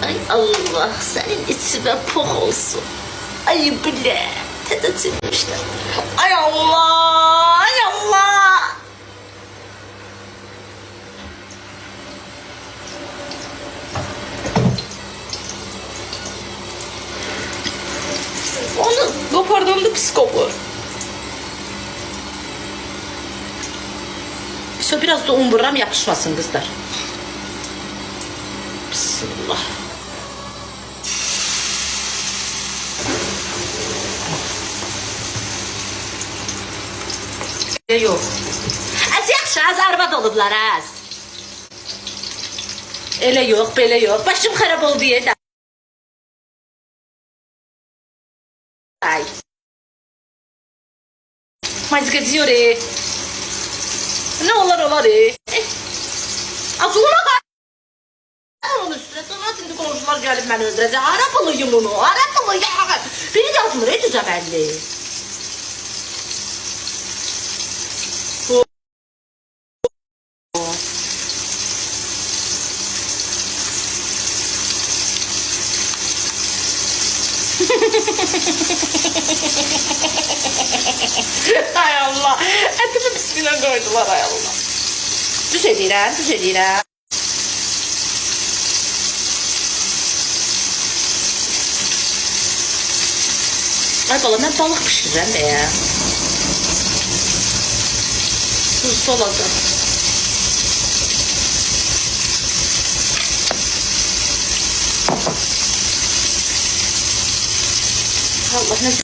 Ay Allah senin içine pok olsun. Ay bile tedatilmişler. Ay Allah, ay Allah. Onu kopardığımda pis kopur. Şöyle biraz da un vururam yapışmasın kızlar. Bismillah. Yok. Az yaxşı, az arvad olublar, az. Elə yok, belə yok. Başım xarab oldu yerdə. Ay. Mas diyor ne olar az ona bak. Onun üstüne sonra şimdi komşular gelip beni öldürecek. Arapalıyım onu, arapalıyım. Beni de atılır, edeceğim belli. Ay Allah. Etimi bismillah koydular ay Allah. Düz edirəm, düz edirəm. Ay bala, mən balıq pişirirəm be ya. Tuzlu olacaq. Allah, nə